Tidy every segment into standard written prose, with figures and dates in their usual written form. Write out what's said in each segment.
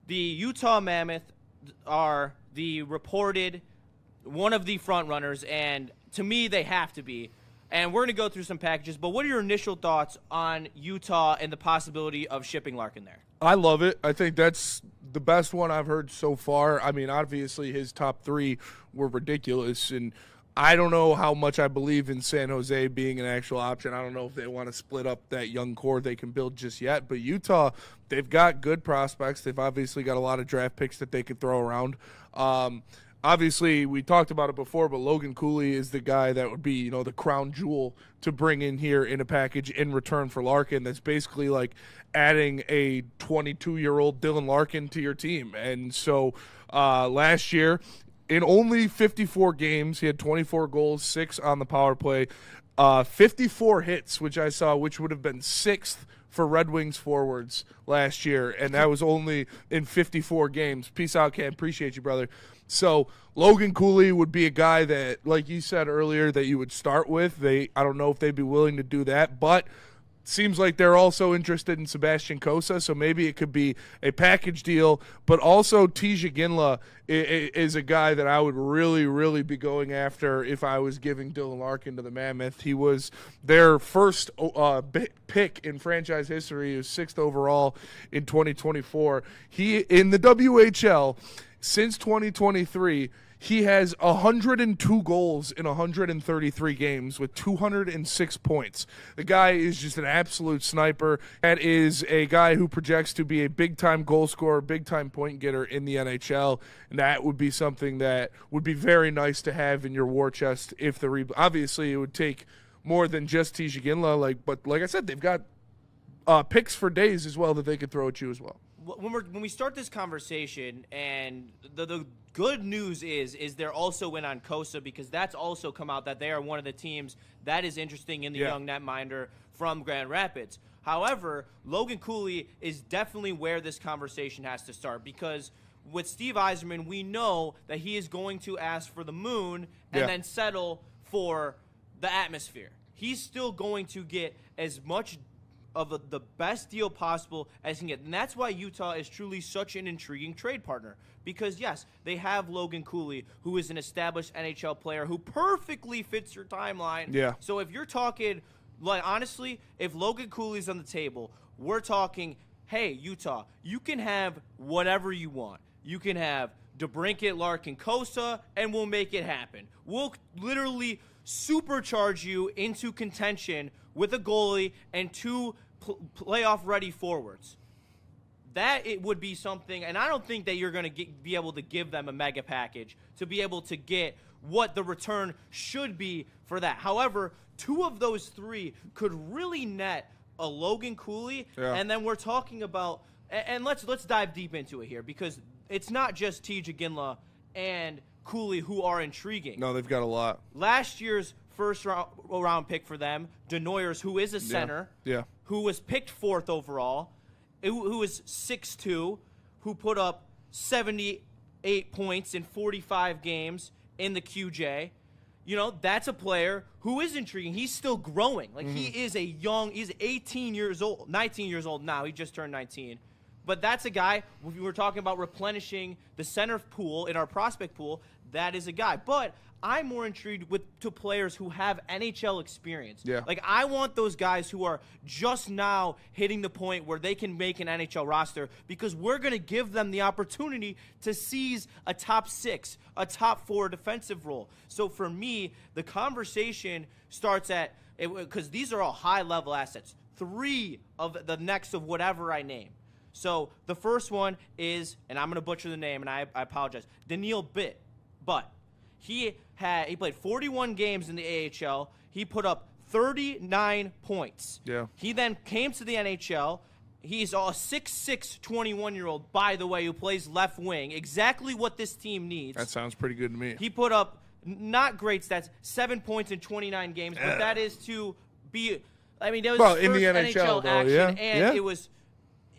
the Utah Mammoth are the reported one of the front runners, and to me, they have to be. And we're going to go through some packages, but what are your initial thoughts on Utah and the possibility of shipping Larkin there? I love it. I think that's the best one I've heard so far. I mean, obviously his top three were ridiculous, and I don't know how much I believe in San Jose being an actual option. I don't know if they want to split up that young core they can build just yet. But Utah, they've got good prospects. They've obviously got a lot of draft picks that they could throw around. Obviously, we talked about it before, but Logan Cooley is the guy that would be, the crown jewel to bring in here in a package in return for Larkin. That's basically like adding a 22-year-old Dylan Larkin to your team. And so last year, in only 54 games, he had 24 goals, 6 on the power play, 54 hits, which I saw, which would have been 6th for Red Wings forwards last year, and that was only in 54 games. Peace out, Cam. Appreciate you, brother. So Logan Cooley would be a guy that, like you said earlier, that you would start with. I don't know if they'd be willing to do that, but seems like they're also interested in Sebastian Cossa, so maybe it could be a package deal. But also Tija Ginla is a guy that I would really, really be going after if I was giving Dylan Larkin to the Mammoth. He was their first pick in franchise history. He was 6th overall in 2024. He, in the WHL, since 2023, he has 102 goals in 133 games with 206 points. The guy is just an absolute sniper. That is a guy who projects to be a big-time goal scorer, big-time point getter in the NHL, and that would be something that would be very nice to have in your war chest. Obviously, it would take more than just Tija Ginla, but like I said, they've got picks for days as well that they could throw at you as well. When we start this conversation, and the good news is they're also in on Cossa, because that's also come out that they are one of the teams that is interesting in the young netminder from Grand Rapids. However, Logan Cooley is definitely where this conversation has to start, because with Steve Yzerman, we know that he is going to ask for the moon and then settle for the atmosphere. He's still going to get as much of the best deal possible as he can get. And that's why Utah is truly such an intriguing trade partner. Because, yes, they have Logan Cooley, who is an established NHL player who perfectly fits your timeline. Yeah. So if you're talking, honestly, if Logan Cooley's on the table, we're talking, hey, Utah, you can have whatever you want. You can have DeBrincat, Larkin, Cossa, and we'll make it happen. We'll literally supercharge you into contention with a goalie and 2 playoff-ready forwards. That it would be something, and I don't think that you're going to be able to give them a mega package to be able to get what the return should be for that. However, 2 of those 3 could really net a Logan Cooley, and then we're talking about, and let's dive deep into it here, because it's not just Tija Ginla and Cooley who are intriguing. No, they've got a lot. Last year's first round pick for them, Denoyers, who is a center, who was picked 4th overall, who was 6'2", who put up 78 points in 45 games in the QJ. That's a player who is intriguing. He's still growing. He is he's 18 years old, 19 years old now. He just turned 19. But that's a guy, if we were talking about replenishing the center pool in our prospect pool, that is a guy. But I'm more intrigued to players who have NHL experience. Yeah. I want those guys who are just now hitting the point where they can make an NHL roster, because we're going to give them the opportunity to seize a top 6, a top 4 defensive role. So for me, the conversation starts at, because these are all high-level assets, 3 of the next of whatever I name. So the first one is, and I'm going to butcher the name, and I apologize, Daniil But he played 41 games in the AHL. He put up 39 points. Yeah. He then came to the NHL. He's a 6'6", 21-year-old, by the way, who plays left wing, exactly what this team needs. That sounds pretty good to me. He put up not great stats, 7 points in 29 games, but that is to be, that was his first in the NHL action, and it was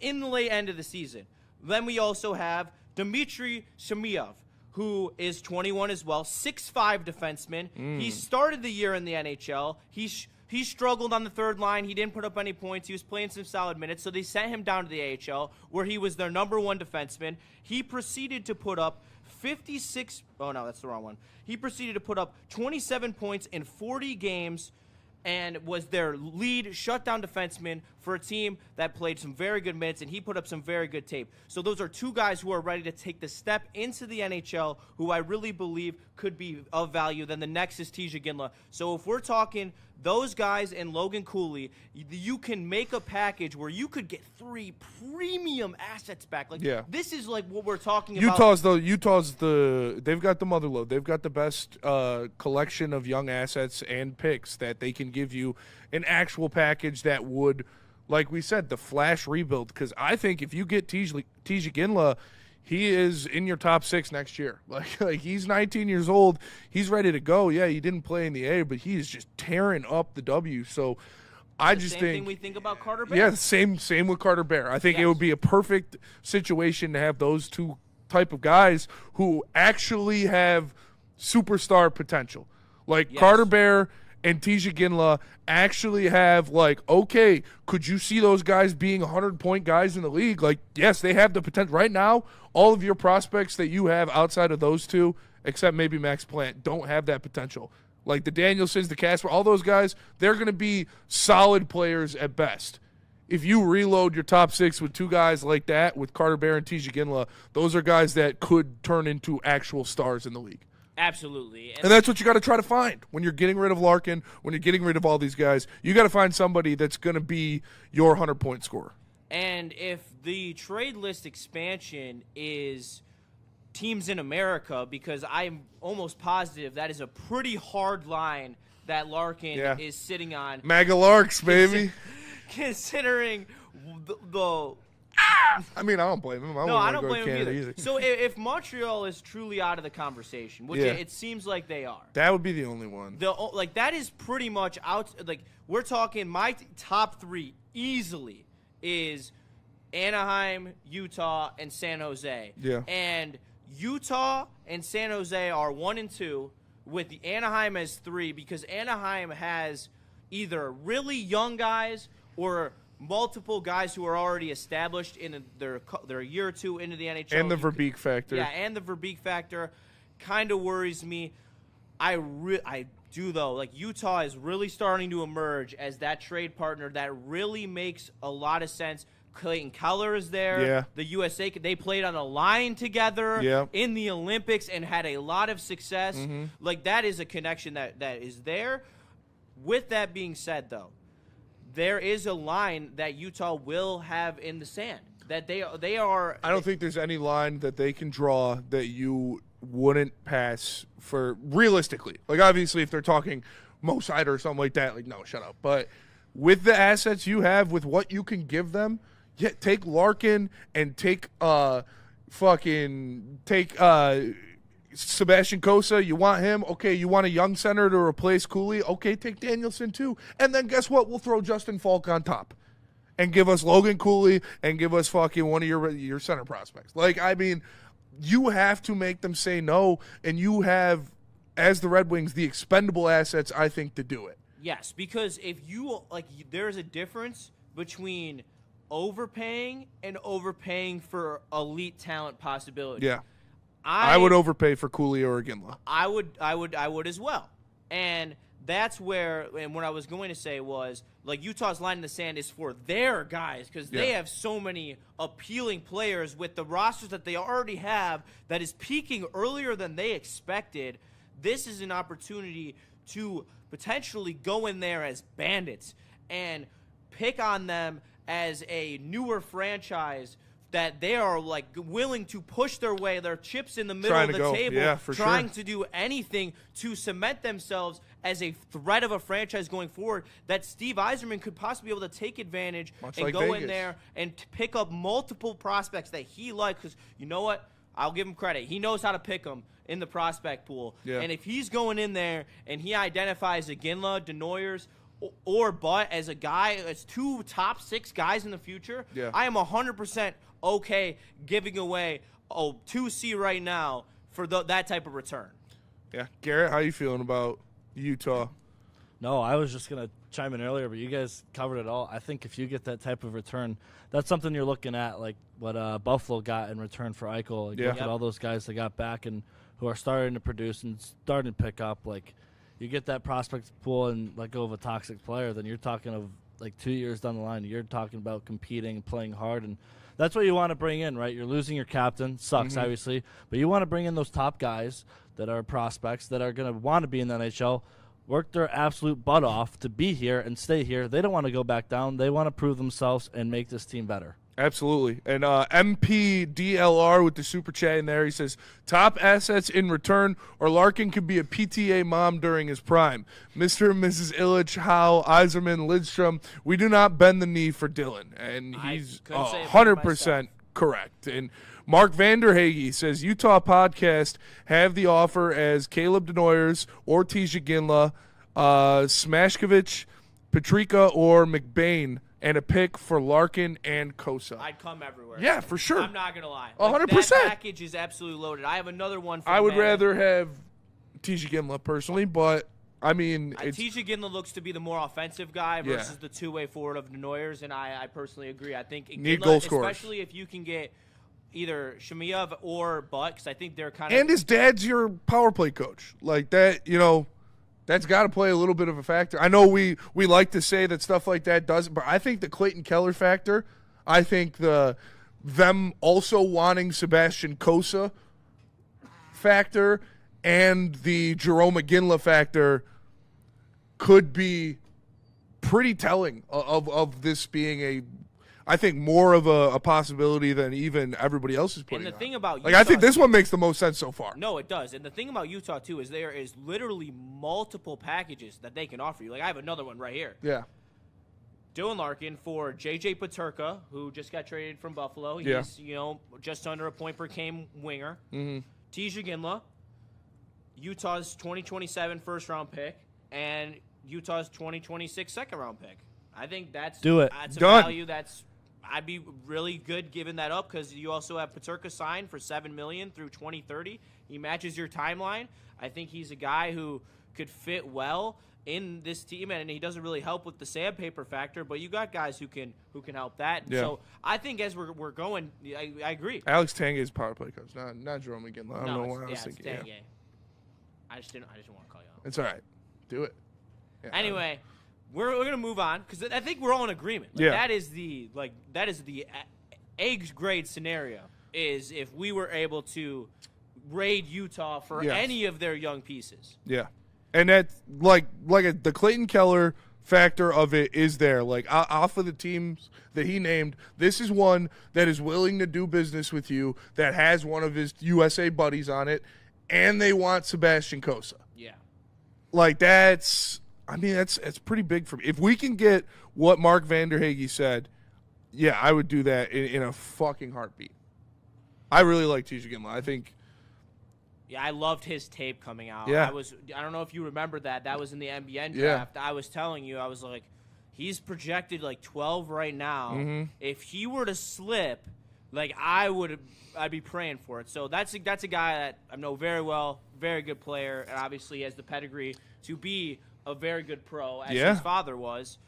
in the late end of the season. Then we also have Dmitry Shemyov, who is 21 as well, 6'5" defenseman. He started the year in the NHL. He he struggled on the third line. He didn't put up any points. He was playing some solid minutes, so they sent him down to the AHL, where he was their #1 defenseman. He proceeded to put up 56 – oh, no, that's the wrong one. He proceeded to put up 27 points in 40 games and was their lead shutdown defenseman for a team that played some very good minutes, and he put up some very good tape. So those are two guys who are ready to take the step into the NHL, who I really believe could be of value. Then the next is Tija Ginla. So if we're talking those guys and Logan Cooley, you can make a package where you could get 3 premium assets back. Like, this is like what we're talking about. They've got the mother load. They've got the best collection of young assets and picks that they can give you an actual package that would, like we said, the flash rebuild. Because I think if you get Tija Ginla, he is in your top 6 next year. Like he's 19 years old. He's ready to go. Yeah, he didn't play in the A, but he is just tearing up the W. So I just think – same thing we think about Carter Bear. Yeah, same with Carter Bear. I think it would be a perfect situation to have those two type of guys who actually have superstar potential. Like Carter Bear and Tija Ginla actually have, like, okay, could you see those guys being 100-point guys in the league? Like, yes, they have the potential. Right now, all of your prospects that you have outside of those two, except maybe Max Plant, don't have that potential. Like the Danielsons, the Casper, all those guys, they're going to be solid players at best. If you reload your top 6 with two guys like that, with Carter Bear and Tija Ginla, those are guys that could turn into actual stars in the league. Absolutely. And that's what you got to try to find when you're getting rid of Larkin, when you're getting rid of all these guys. You got to find somebody that's going to be your 100-point scorer. And if the trade list expansion is teams in America, because I'm almost positive that is a pretty hard line that Larkin is sitting on. MAGA Larks, baby. Considering the I mean, I don't blame him. I don't blame him either. So if Montreal is truly out of the conversation, which it seems like they are, that would be the only one. That is pretty much out. Like, we're talking, my top 3 easily is Anaheim, Utah, and San Jose. Yeah. And Utah and San Jose are 1 and 2, with the Anaheim as 3, because Anaheim has either really young guys or multiple guys who are already established in their year or two into the NHL. And the Verbeek factor. Yeah, and the Verbeek factor kind of worries me. I do, though. Like, Utah is really starting to emerge as that trade partner that really makes a lot of sense. Clayton Keller is there. Yeah. The USA, they played on a line together in the Olympics and had a lot of success. Mm-hmm. Like, that is a connection that is there. With that being said, though, there is a line that Utah will have in the sand. That they are. I don't think there's any line that they can draw that you wouldn't pass for realistically. Like, obviously, if they're talking Mo Seider or something like that, like, no, shut up. But with the assets you have, with what you can give them, take Larkin and take Sebastian Cossa. You want him? Okay, you want a young center to replace Cooley? Okay, take Danielson too. And then guess what? We'll throw Justin Falk on top and give us Logan Cooley and give us fucking one of your center prospects. Like, I mean, you have to make them say no, and you have, as the Red Wings, the expendable assets, I think, to do it. Yes, because if you, like, there's a difference between overpaying and overpaying for elite talent possibility. Yeah. I would overpay for Cooley or Ginla. I would as well. And that's where, and what I was going to say was, like, Utah's line in the sand is for their guys, because they have so many appealing players with the rosters that they already have that is peaking earlier than they expected. This is an opportunity to potentially go in there as bandits and pick on them as a newer franchise that they are, like, willing to push their way, their chips in the middle of the table, trying to do anything to cement themselves as a threat of a franchise going forward, that Steve Yzerman could possibly be able to take advantage and go in there and pick up multiple prospects that he likes. Because you know what? I'll give him credit. He knows how to pick them in the prospect pool. Yeah. And if he's going in there and he identifies a Ginla, Denoyers, or Butt as a guy, as 2 top 6 guys in the future, I am 100% okay giving away 2C right now for that type of return. Yeah. Garrett, how you feeling about Utah? No, I was just going to chime in earlier, but you guys covered it all. I think if you get that type of return, that's something you're looking at, like what Buffalo got in return for Eichel. Like, look at all those guys that got back and who are starting to produce and starting to pick up. Like, you get that prospect pool and let go of a toxic player, then you're talking of like 2 years down the line. You're talking about competing and playing hard, and that's what you want to bring in, right? You're losing your captain. Sucks, obviously. But you want to bring in those top guys that are prospects that are going to want to be in the NHL, work their absolute butt off to be here and stay here. They don't want to go back down. They want to prove themselves and make this team better. Absolutely. And MPDLR with the super chat in there, he says, top assets in return, or Larkin could be a PTA mom during his prime. Mr. and Mrs. Illich, Howe, Yzerman, Lidstrom, we do not bend the knee for Dylan. And he's 100% correct. And Mark Vanderhage says, Utah podcast have the offer as Caleb Denoyers or Tisha Ginla, Smashkovich, Petrika, or McBain, and a pick for Larkin and Kosa. I'd come everywhere. Yeah, for sure. I'm not going to lie. 100%. That package is absolutely loaded. I have another one for I would rather have Tisha Ginla personally, but, I mean. Tisha Ginla looks to be the more offensive guy versus the two-way forward of the Denoyers, and I personally agree. I think need Ginla, goal scorers. especially if you can get either Shemiyev or Butt, because I think they're kind of. And his dad's your power play coach. Like that, that's got to play a little bit of a factor. I know we like to say that stuff like that doesn't, but I think the Clayton Keller factor, I think them also wanting Sebastian Kosa factor, and the Jerome Ginla factor could be pretty telling of this being I think more of a possibility than even everybody else is putting. And the thing about Utah, I think this one makes the most sense so far. No, it does. And the thing about Utah too is there is literally multiple packages that they can offer you. Like I have another one right here. Yeah. Dylan Larkin for JJ Peterka, who just got traded from Buffalo. He's just under a point per game winger. Tisha Ginla, Utah's 2027 first round pick, and Utah's 2026 second round pick. I think that's a value that's. I'd be really good giving that up because you also have Peterka signed for $7 million through 2030. He matches your timeline. I think he's a guy who could fit well in this team, and he doesn't really help with the sandpaper factor. But you got guys who can help that. Yeah. So I think as we're going, I agree. Alex Tanguay is power play coach, not Jerome Ginla. I don't know what I was thinking. It's Tanguay. I just didn't want to call you out. It's all right. Do it. Yeah, anyway. We're gonna move on because I think we're all in agreement. That is the eggs grade scenario. Is if we were able to raid Utah for any of their young pieces. Yeah, and that's the Clayton Keller factor of it is there. Like off of the teams that he named, this is one that is willing to do business with you, that has one of his USA buddies on it, and they want Sebastian Kosa. Yeah, like that's. I mean, that's pretty big for me. If we can get what Mark Vanderhage said, yeah, I would do that in a fucking heartbeat. I really like Tisha Ginla. I think. Yeah, I loved his tape coming out. Yeah. I don't know if you remember that. That was in the NBN draft. Yeah. I was telling you, I was like, he's projected like 12 right now. If he were to slip, like I'd be praying for it. So that's a guy that I know very well, very good player, and obviously has the pedigree to be a very good pro, as his father was.